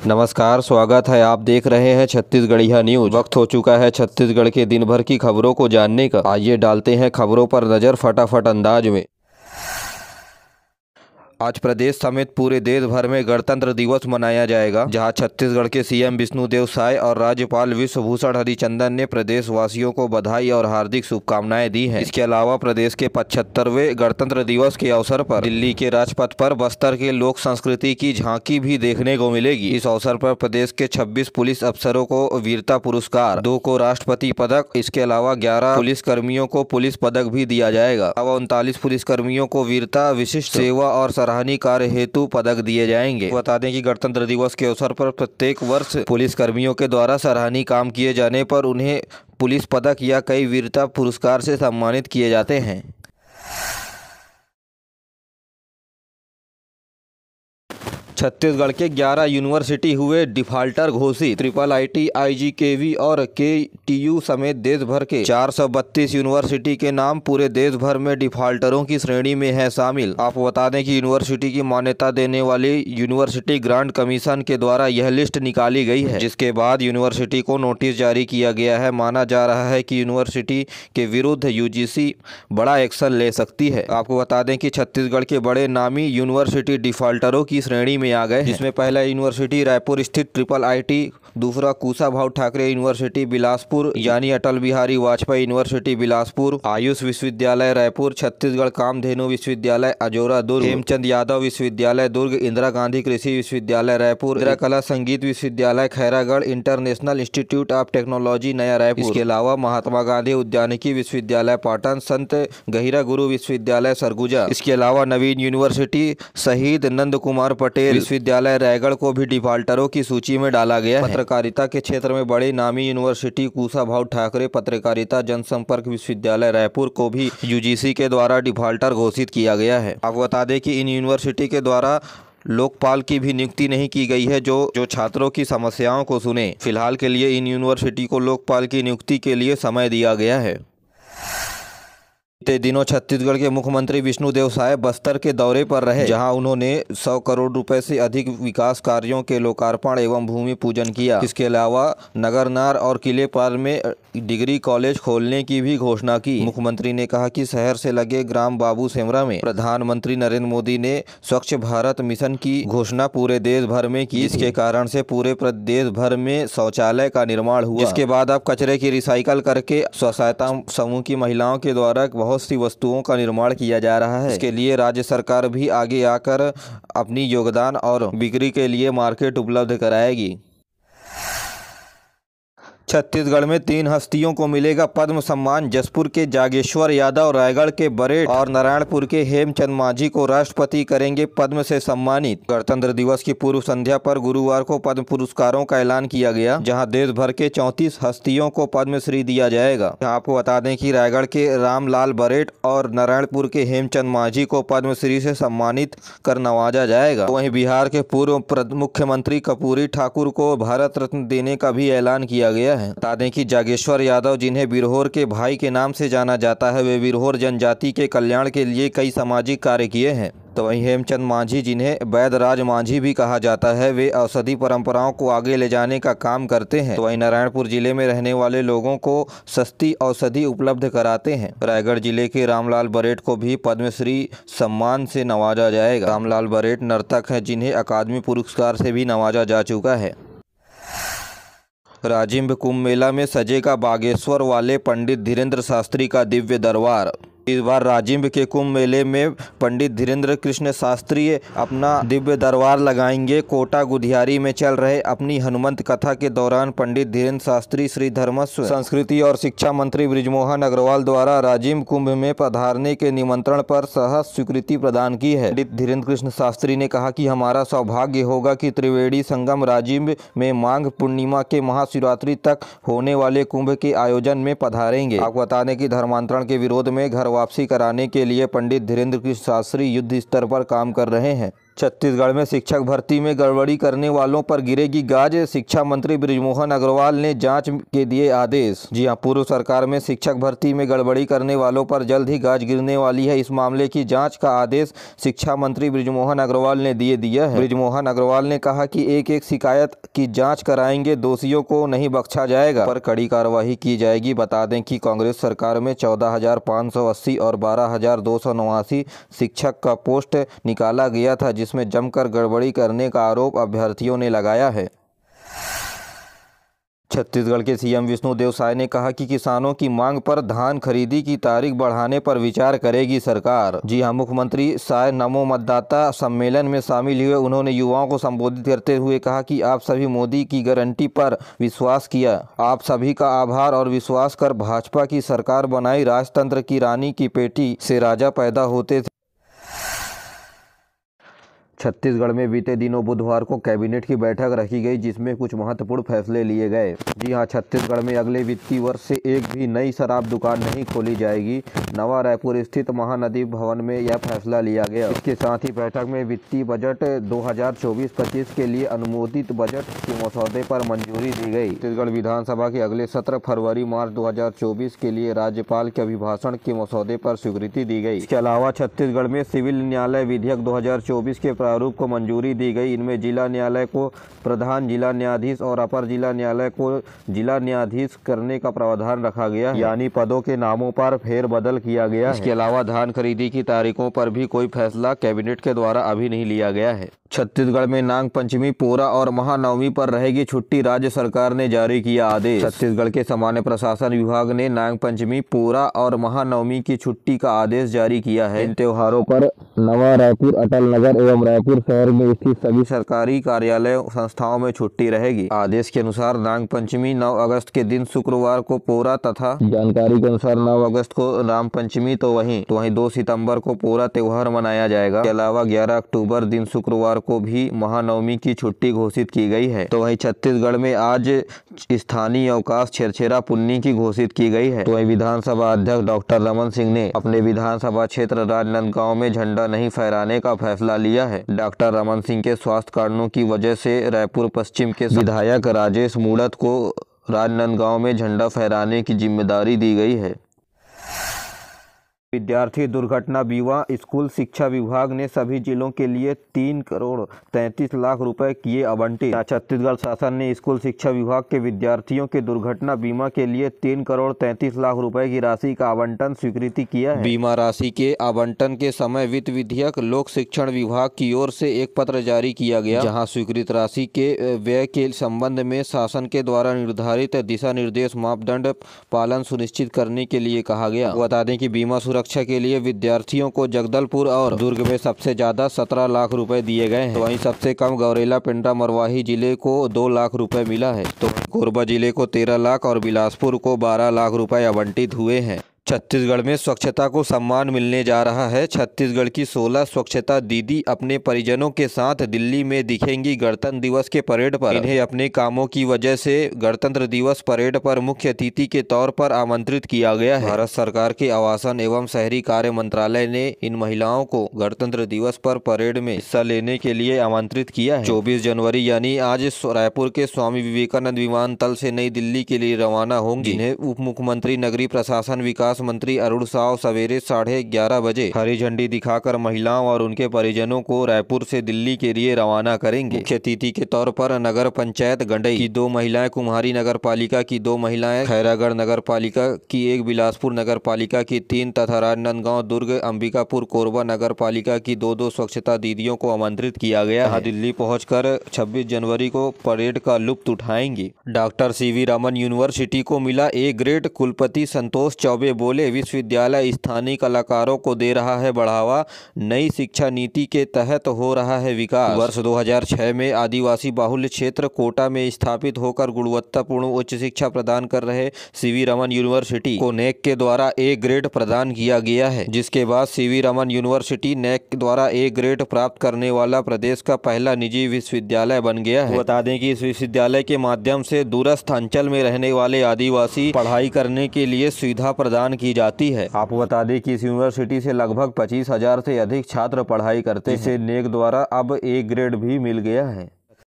नमस्कार, स्वागत है। आप देख रहे हैं छत्तीसगढ़िया न्यूज। वक्त हो चुका है छत्तीसगढ़ के दिन भर की खबरों को जानने का। आइए डालते हैं खबरों पर नजर फटाफट अंदाज में। आज प्रदेश समेत पूरे देश भर में गणतंत्र दिवस मनाया जाएगा, जहां छत्तीसगढ़ के सीएम विष्णुदेव साय और राज्यपाल विश्वभूषण हरिचंदन ने प्रदेशवासियों को बधाई और हार्दिक शुभकामनाएं दी हैं। इसके अलावा प्रदेश के 75वें गणतंत्र दिवस के अवसर पर दिल्ली के राजपथ पर बस्तर के लोक संस्कृति की झांकी भी देखने को मिलेगी। इस अवसर पर प्रदेश के 26 पुलिस अफसरों को वीरता पुरस्कार, 2 को राष्ट्रपति पदक, इसके अलावा 11 पुलिस कर्मियों को पुलिस पदक भी दिया जाएगा। 39 पुलिस कर्मियों को वीरता, विशिष्ट सेवा और सराहनीय कार्य हेतु पदक दिए जाएंगे। बता दें कि गणतंत्र दिवस के अवसर पर प्रत्येक वर्ष पुलिस कर्मियों के द्वारा सराहनीय काम किए जाने पर उन्हें पुलिस पदक या कई वीरता पुरस्कार से सम्मानित किए जाते हैं। छत्तीसगढ़ के 11 यूनिवर्सिटी हुए डिफाल्टर घोषित। IIIT, IGKV और KTU समेत देश भर के 432 यूनिवर्सिटी के नाम पूरे देश भर में डिफाल्टरों की श्रेणी में है शामिल। आपको बता दें कि यूनिवर्सिटी की मान्यता देने वाली यूनिवर्सिटी ग्रांट कमीशन के द्वारा यह लिस्ट निकाली गई है, जिसके बाद यूनिवर्सिटी को नोटिस जारी किया गया है। माना जा रहा है कि यूनिवर्सिटी के विरुद्ध UGC बड़ा एक्शन ले सकती है। आपको बता दें कि छत्तीसगढ़ के बड़े नामी यूनिवर्सिटी डिफाल्टरों की श्रेणी में आ गए, जिसमें पहला यूनिवर्सिटी रायपुर स्थित IIIT, दूसरा कुशाभाऊ ठाकरे यूनिवर्सिटी बिलासपुर यानी अटल बिहारी वाजपेयी यूनिवर्सिटी बिलासपुर, आयुष विश्वविद्यालय रायपुर, छत्तीसगढ़ कामधेनु विश्वविद्यालय अजोरा दुर्ग, हेमचंद यादव विश्वविद्यालय दुर्ग, इंदिरा गांधी कृषि विश्वविद्यालय रायपुर, इंदिरा कला संगीत विश्वविद्यालय Khairagarh, international institute of technology नया रायपुर। इसके अलावा महात्मा गांधी उद्यानिकी विश्वविद्यालय पाटन, संत गहिरा गुरु विश्वविद्यालय सरगुजा। इसके अलावा नवीन यूनिवर्सिटी शहीद नंद कुमार पटेल विश्वविद्यालय रायगढ़ को भी डिफाल्टरों की सूची में डाला गया है। पत्रकारिता के क्षेत्र में बड़े नामी यूनिवर्सिटी कुशाभाऊ ठाकरे पत्रकारिता जनसंपर्क विश्वविद्यालय रायपुर को भी UGC के द्वारा डिफाल्टर घोषित किया गया है। आपको बता दें कि इन यूनिवर्सिटी के द्वारा लोकपाल की भी नियुक्ति नहीं की गई है, जो छात्रों की समस्याओं को सुने। फिलहाल के लिए इन यूनिवर्सिटी को लोकपाल की नियुक्ति के लिए समय दिया गया है। बीते दिनों छत्तीसगढ़ के मुख्यमंत्री विष्णुदेव साय बस्तर के दौरे पर रहे, जहां उन्होंने 100 करोड़ रुपए से अधिक विकास कार्यों के लोकार्पण एवं भूमि पूजन किया। इसके अलावा नगरनार और किलेपार में डिग्री कॉलेज खोलने की भी घोषणा की। मुख्यमंत्री ने कहा कि शहर से लगे ग्राम बाबू सेमरा में प्रधानमंत्री नरेंद्र मोदी ने स्वच्छ भारत मिशन की घोषणा पूरे देश भर में की। इसके कारण से पूरे प्रदेश भर में शौचालय का निर्माण हुआ। इसके बाद अब कचरे की रिसाइकल करके स्व सहायता समूह की महिलाओं के द्वारा बहुत सी वस्तुओं का निर्माण किया जा रहा है। इसके लिए राज्य सरकार भी आगे आकर अपनी योगदान और बिक्री के लिए मार्केट उपलब्ध कराएगी। छत्तीसगढ़ में 3 हस्तियों को मिलेगा पद्म सम्मान। जसपुर के जागेश्वर यादव, रायगढ़ के बरेट और नारायणपुर के हेमचंद मांझी को राष्ट्रपति करेंगे पद्म से सम्मानित। गणतंत्र दिवस की पूर्व संध्या पर गुरुवार को पद्म पुरस्कारों का ऐलान किया गया, जहां देश भर के 34 हस्तियों को पद्मश्री दिया जाएगा। आपको बता दें कि रायगढ़ के रामलाल बरेट और नारायणपुर के हेमचंद मांझी को पद्मश्री से सम्मानित कर नवाजा जाएगा। वहीं बिहार के पूर्व मुख्यमंत्री कर्पूरी ठाकुर को भारत रत्न देने का भी ऐलान किया गया। बता दें कि जागेश्वर यादव, जिन्हें बिरहोर के भाई के नाम से जाना जाता है, वे बिरहोर जनजाति के कल्याण के लिए कई सामाजिक कार्य किए हैं। तो वहीं हेमचंद मांझी, जिन्हें वैदराज मांझी भी कहा जाता है, वे औषधि परंपराओं को आगे ले जाने का काम करते हैं। तो वहीं नारायणपुर जिले में रहने वाले लोगों को सस्ती औषधि उपलब्ध कराते हैं। रायगढ़ जिले के रामलाल बरेट को भी पद्मश्री सम्मान से नवाजा जाएगा। रामलाल बरेट नर्तक हैं, जिन्हें अकादमी पुरस्कार से भी नवाजा जा चुका है। राजिम कुंभ मेला में सजेगा बागेश्वर वाले पंडित धीरेन्द्र शास्त्री का दिव्य दरबार। इस बार राजिम के कुंभ मेले में पंडित धीरेन्द्र कृष्ण शास्त्री अपना दिव्य दरबार लगाएंगे। कोटा गुधियारी में चल रहे अपनी हनुमंत कथा के दौरान पंडित धीरेन्द्र शास्त्री श्री धर्मस्व संस्कृति और शिक्षा मंत्री बृजमोहन अग्रवाल द्वारा राजिम कुंभ में पधारने के निमंत्रण पर सहर्ष स्वीकृति प्रदान की है। पंडित धीरेन्द्र कृष्ण शास्त्री ने कहा कि हमारा सौभाग्य होगा कि त्रिवेणी संगम राजिम में माघ पूर्णिमा के महाशिवरात्रि तक होने वाले कुंभ के आयोजन में पधारेंगे। आपको बता दें कि धर्मांतरण के विरोध में घर वापसी कराने के लिए पंडित धीरेन्द्र कृष्ण शास्त्री युद्ध स्तर पर काम कर रहे हैं। छत्तीसगढ़ में शिक्षक भर्ती में गड़बड़ी करने वालों पर गिरेगी गाज। शिक्षा मंत्री बृजमोहन अग्रवाल ने जांच के दिए आदेश। जी हां, पूर्व सरकार में शिक्षक भर्ती में गड़बड़ी करने वालों पर जल्द ही गाज गिरने वाली है। इस मामले की जांच का आदेश शिक्षा मंत्री बृजमोहन अग्रवाल ने दिया है। बृजमोहन अग्रवाल ने कहा कि एक एक शिकायत की जाँच कराएंगे, दोषियों को नहीं बख्शा जाएगा, पर कड़ी कार्रवाई की जाएगी। बता दें कि कांग्रेस सरकार में 14,580 और 12,289 शिक्षक का पोस्ट निकाला गया था, जिसमें जमकर गड़बड़ी करने का आरोप अभ्यर्थियों ने लगाया है। छत्तीसगढ़ के सीएम विष्णुदेव साय ने कहा कि किसानों की मांग पर धान खरीदी की तारीख बढ़ाने पर विचार करेगी सरकार। जी हां, मुख्यमंत्री साय नमो मतदाता सम्मेलन में शामिल हुए। उन्होंने युवाओं को संबोधित करते हुए कहा कि आप सभी मोदी की गारंटी पर विश्वास किया, आप सभी का आभार और विश्वास कर भाजपा की सरकार बनाई। राजतंत्र की रानी की पेटी से राजा पैदा होते थे। छत्तीसगढ़ में बीते दिनों बुधवार को कैबिनेट की बैठक रखी गई, जिसमें कुछ महत्वपूर्ण फैसले लिए गए। जी हां, छत्तीसगढ़ में अगले वित्तीय वर्ष से एक भी नई शराब दुकान नहीं खोली जाएगी। नवा रायपुर स्थित महानदी भवन में यह फैसला लिया गया। इसके साथ ही बैठक में वित्तीय बजट 2024-25 के लिए अनुमोदित बजट के मसौदे पर मंजूरी दी गई। छत्तीसगढ़ विधानसभा के अगले सत्र फरवरी-मार्च 2024 के लिए राज्यपाल के अभिभाषण के मसौदे पर स्वीकृति दी गई। इसके अलावा छत्तीसगढ़ में सिविल न्यायालय विधेयक 2024 के प्रारूप को मंजूरी दी गई। इनमें जिला न्यायालय को प्रधान जिला न्यायाधीश और अपर जिला न्यायालय को जिला न्यायाधीश करने का प्रावधान रखा गया, यानी पदों के नामों पर फेरबदल किया गया। इसके अलावा धान खरीदी की तारीखों पर भी कोई फैसला कैबिनेट के द्वारा अभी नहीं लिया गया है। छत्तीसगढ़ में नाग पंचमी, पोरा और महानवमी पर रहेगी छुट्टी, राज्य सरकार ने जारी किया आदेश। छत्तीसगढ़ के सामान्य प्रशासन विभाग ने नाग पंचमी, पोरा और महानवमी की छुट्टी का आदेश जारी किया है। इन त्योहारों पर नवा रायपुर, अटल नगर एवं रायपुर शहर में स्थित सभी सरकारी कार्यालय संस्थाओं में छुट्टी रहेगी। आदेश के अनुसार नाग पंचमी 9 अगस्त के दिन शुक्रवार को पोरा तथा जानकारी के अनुसार 9 अगस्त को राम पंचमी तो वहीं 2 सितंबर को पोरा त्योहार मनाया जाएगा। इसके अलावा 11 अक्टूबर दिन शुक्रवार को भी महानवमी की छुट्टी घोषित की गई है। तो वहीं छत्तीसगढ़ में आज स्थानीय अवकाश छेरछेरा पुन्नी की घोषित की गई है। तो वहीं विधानसभा अध्यक्ष डॉक्टर रमन सिंह ने अपने विधानसभा क्षेत्र राजनांदगांव में झंडा नहीं फहराने का फैसला लिया है। डॉक्टर रमन सिंह के स्वास्थ्य कारणों की वजह से रायपुर पश्चिम के विधायक राजेश मूणत को राजनांदगांव में झंडा फहराने की जिम्मेदारी दी गई है। विद्यार्थी दुर्घटना बीमा, स्कूल शिक्षा विभाग ने सभी जिलों के लिए 3 करोड़ 33 लाख रुपए किए आवंटित। छत्तीसगढ़ शासन ने स्कूल शिक्षा विभाग के विद्यार्थियों के दुर्घटना बीमा के लिए 3 करोड़ 33 लाख रुपए की राशि का आवंटन स्वीकृति किया है। बीमा राशि के आवंटन के समय वित्त विधेयक लोक शिक्षण विभाग की ओर से एक पत्र जारी किया गया, जहाँ स्वीकृत राशि के व्यय के संबंध में शासन के द्वारा निर्धारित दिशा निर्देश मापदंड पालन सुनिश्चित करने के लिए कहा गया। बता दें कि बीमा सुरक्षा के लिए विद्यार्थियों को जगदलपुर और दुर्ग में सबसे ज्यादा 17 लाख रुपए दिए गए हैं। तो वहीं सबसे कम गौरेला पेंड्रा मरवाही जिले को 2 लाख रुपए मिला है। तो कोरबा जिले को 13 लाख और बिलासपुर को 12 लाख रुपए आवंटित हुए हैं। छत्तीसगढ़ में स्वच्छता को सम्मान मिलने जा रहा है। छत्तीसगढ़ की 16 स्वच्छता दीदी अपने परिजनों के साथ दिल्ली में दिखेंगी गणतंत्र दिवस के परेड पर। इन्हें अपने कामों की वजह से गणतंत्र दिवस परेड पर मुख्य अतिथि के तौर पर आमंत्रित किया गया है। भारत सरकार के आवासन एवं शहरी कार्य मंत्रालय ने इन महिलाओं को गणतंत्र दिवस पर परेड में हिस्सा लेने के लिए आमंत्रित किया है। 24 जनवरी यानी आज रायपुर के स्वामी विवेकानंद विमानतल से नई दिल्ली के लिए रवाना होंगी। इन्हें उप मुख्यमंत्री नगरीय प्रशासन विकास मंत्री अरुण साव सवेरे 11:30 बजे हरी झंडी दिखाकर महिलाओं और उनके परिजनों को रायपुर से दिल्ली के लिए रवाना करेंगे। मुख्य अतिथि के तौर पर नगर पंचायत गंडई की 2 महिलाएं, कुम्हारी नगर पालिका की 2 महिलाएं, खैरागढ़ नगर पालिका की 1, बिलासपुर नगर पालिका की 3 तथा राजनांदगांव, दुर्ग, अंबिकापुर, कोरबा नगर पालिका की 2 स्वच्छता दीदियों को आमंत्रित किया गया है। दिल्ली पहुंचकर 26 जनवरी को परेड का लुत्फ उठाएंगी। डॉक्टर सीवी रमन यूनिवर्सिटी को मिला ए ग्रेड। कुलपति संतोष चौबे बोले, विश्वविद्यालय स्थानीय कलाकारों को दे रहा है बढ़ावा, नई शिक्षा नीति के तहत हो रहा है विकास। वर्ष 2006 में आदिवासी बाहुल्य क्षेत्र कोटा में स्थापित होकर गुणवत्तापूर्ण उच्च शिक्षा प्रदान कर रहे सीवी रमन यूनिवर्सिटी को नेक के द्वारा ए ग्रेड प्रदान किया गया है, जिसके बाद सीवी रमन यूनिवर्सिटी नेक द्वारा ए ग्रेड प्राप्त करने वाला प्रदेश का पहला निजी विश्वविद्यालय बन गया है। बता दें कि इस विश्वविद्यालय के माध्यम से दूरस्थ अंचल में रहने वाले आदिवासी पढ़ाई करने के लिए सुविधा प्रदान प्रदान की जाती है। आपको बता दें कि इस यूनिवर्सिटी से लगभग 25,000 से अधिक छात्र पढ़ाई करते हैं। इसे नेक द्वारा अब ए ग्रेड भी मिल गया है।